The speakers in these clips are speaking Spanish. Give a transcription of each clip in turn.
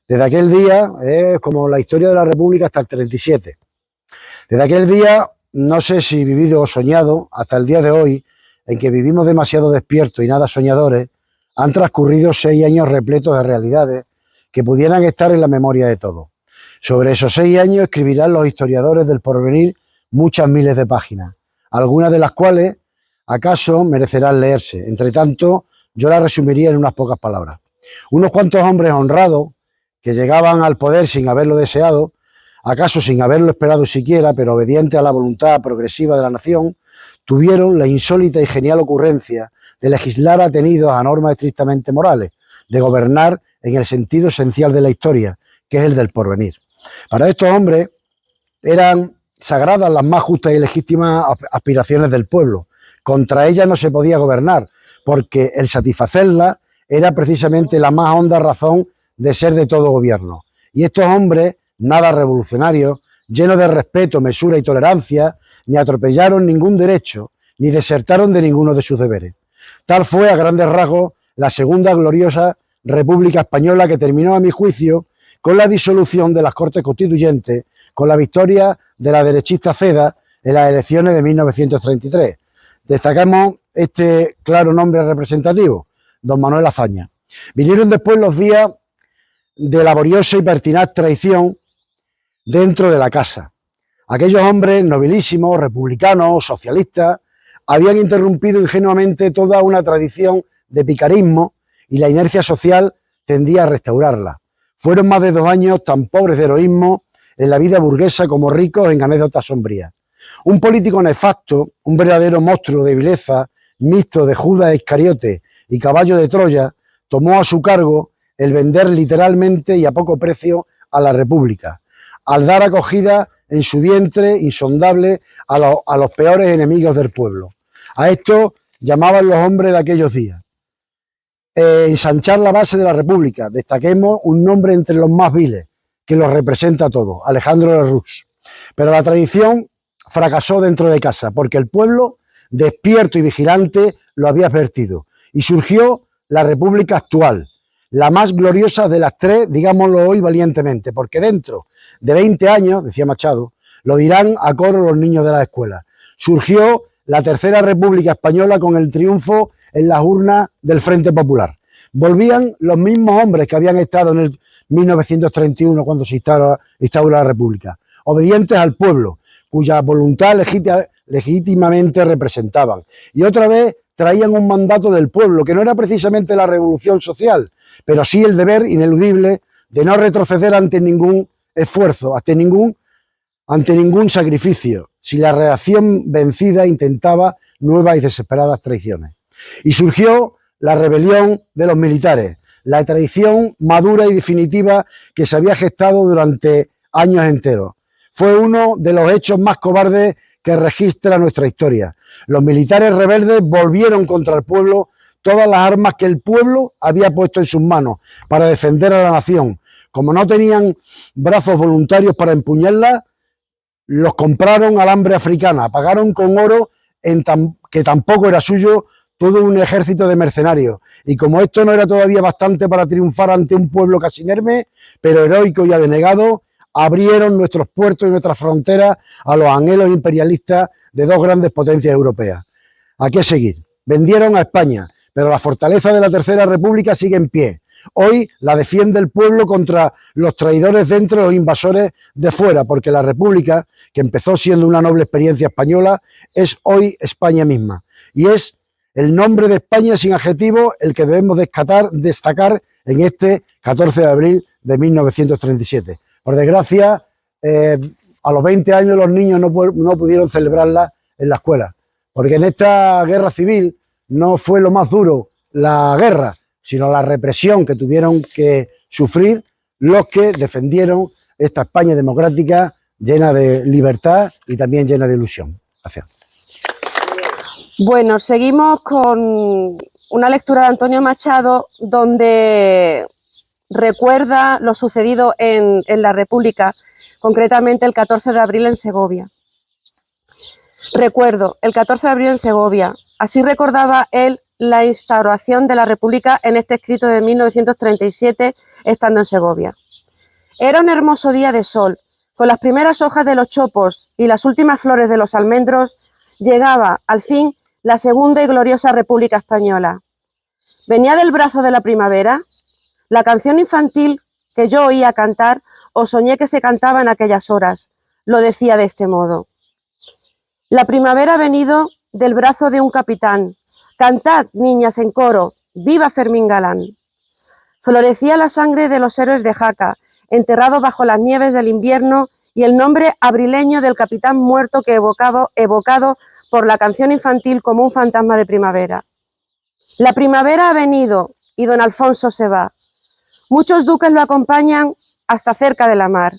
Desde aquel día, es como la historia de la República hasta el 37. Desde aquel día, no sé si vivido o soñado, hasta el día de hoy, en que vivimos demasiado despiertos y nada soñadores, han transcurrido 6 años repletos de realidades que pudieran estar en la memoria de todos. Sobre esos 6 años escribirán los historiadores del porvenir muchas miles de páginas, algunas de las cuales acaso merecerán leerse. Entre tanto, yo las resumiría en unas pocas palabras. Unos cuantos hombres honrados que llegaban al poder sin haberlo deseado, acaso sin haberlo esperado siquiera, pero obedientes a la voluntad progresiva de la nación, tuvieron la insólita y genial ocurrencia de legislar atenidos a normas estrictamente morales, de gobernar en el sentido esencial de la historia, que es el del porvenir. Para estos hombres eran sagradas las más justas y legítimas aspiraciones del pueblo. Contra ellas no se podía gobernar, porque el satisfacerlas era precisamente la más honda razón de ser de todo gobierno. Y estos hombres, nada revolucionarios, llenos de respeto, mesura y tolerancia, ni atropellaron ningún derecho, ni desertaron de ninguno de sus deberes. Tal fue, a grandes rasgos, la segunda gloriosa República Española, que terminó, a mi juicio, con la disolución de las Cortes Constituyentes, con la victoria de la derechista Ceda en las elecciones de 1933. Destacamos este claro nombre representativo, don Manuel Azaña. Vinieron después los días de laboriosa y pertinaz traición dentro de la casa. Aquellos hombres nobilísimos, republicanos, socialistas, habían interrumpido ingenuamente toda una tradición de picarismo y la inercia social tendía a restaurarla. Fueron más de 2 años tan pobres de heroísmo en la vida burguesa como ricos en anécdotas sombrías. Un político nefasto, un verdadero monstruo de vileza, mixto de Judas Iscariote y caballo de Troya, tomó a su cargo el vender literalmente y a poco precio a la República, al dar acogida en su vientre insondable a los peores enemigos del pueblo. A esto llamaban los hombres de aquellos días. Ensanchar la base de la República. Destaquemos un nombre entre los más viles, que los representa a todos, Alejandro Lerroux. Pero la tradición fracasó dentro de casa, porque el pueblo, despierto y vigilante, lo había advertido. Y surgió la República actual, la más gloriosa de las tres, digámoslo hoy valientemente, porque dentro de 20 años, decía Machado, lo dirán a coro los niños de la escuela. Surgió la Tercera República Española con el triunfo en las urnas del Frente Popular. Volvían los mismos hombres que habían estado en el 1931 cuando se instauró la República, obedientes al pueblo, cuya voluntad legítimamente representaban. Y otra vez traían un mandato del pueblo, que no era precisamente la revolución social, pero sí el deber ineludible de no retroceder ante ningún esfuerzo, ante ningún sacrificio, si la reacción vencida intentaba nuevas y desesperadas traiciones. Y surgió la rebelión de los militares, la traición madura y definitiva que se había gestado durante años enteros. Fue uno de los hechos más cobardes que registra nuestra historia. Los militares rebeldes volvieron contra el pueblo todas las armas que el pueblo había puesto en sus manos para defender a la nación. Como no tenían brazos voluntarios para empuñarlas, los compraron al hambre africana, pagaron con oro que tampoco era suyo todo un ejército de mercenarios. Y como esto no era todavía bastante para triunfar ante un pueblo casi inerme, pero heroico y abnegado, abrieron nuestros puertos y nuestras fronteras a los anhelos imperialistas de 2 grandes potencias europeas. ¿A qué seguir? Vendieron a España, pero la fortaleza de la Tercera República sigue en pie. Hoy la defiende el pueblo contra los traidores dentro y los invasores de fuera, porque la República, que empezó siendo una noble experiencia española, es hoy España misma. Y es el nombre de España sin adjetivo el que debemos destacar en este 14 de abril de 1937. Por desgracia, a los 20 años los niños no pudieron celebrarla en la escuela, porque en esta guerra civil no fue lo más duro la guerra, sino la represión que tuvieron que sufrir los que defendieron esta España democrática llena de libertad y también llena de ilusión. Gracias. Bueno, seguimos con una lectura de Antonio Machado donde recuerda lo sucedido en la República, concretamente el 14 de abril en Segovia. Recuerdo, el 14 de abril en Segovia, así recordaba él la instauración de la República en este escrito de 1937, estando en Segovia. Era un hermoso día de sol. Con las primeras hojas de los chopos y las últimas flores de los almendros, llegaba, al fin, la segunda y gloriosa República Española. Venía del brazo de la primavera. La canción infantil que yo oía cantar o soñé que se cantaba en aquellas horas, lo decía de este modo. La primavera ha venido del brazo de un capitán. Cantad, niñas, en coro, ¡viva Fermín Galán! Florecía la sangre de los héroes de Jaca, enterrado bajo las nieves del invierno, y el nombre abrileño del capitán muerto que evocado por la canción infantil como un fantasma de primavera. La primavera ha venido y don Alfonso se va. Muchos duques lo acompañan hasta cerca de la mar.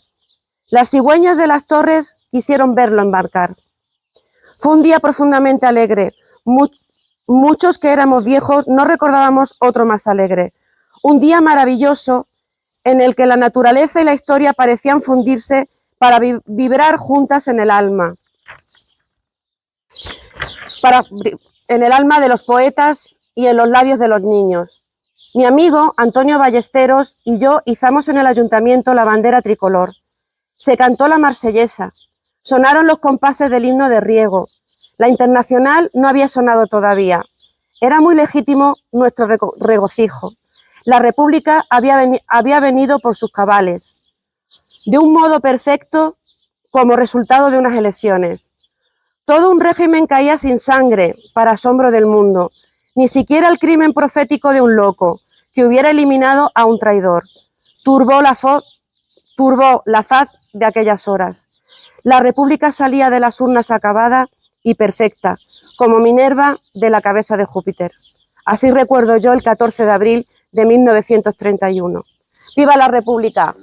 Las cigüeñas de las torres quisieron verlo embarcar. Fue un día profundamente alegre. Muchos que éramos viejos no recordábamos otro más alegre. Un día maravilloso en el que la naturaleza y la historia parecían fundirse para vibrar juntas en el alma. En el alma de los poetas y en los labios de los niños. Mi amigo Antonio Ballesteros y yo izamos en el ayuntamiento la bandera tricolor. Se cantó la marsellesa. Sonaron los compases del himno de Riego. La internacional no había sonado todavía. Era muy legítimo nuestro regocijo. La República había venido por sus cabales, de un modo perfecto como resultado de unas elecciones. Todo un régimen caía sin sangre, para asombro del mundo. Ni siquiera el crimen profético de un loco, que hubiera eliminado a un traidor, turbó la faz de aquellas horas. La República salía de las urnas acabada y perfecta, como Minerva de la cabeza de Júpiter. Así recuerdo yo el 14 de abril de 1931. ¡Viva la República!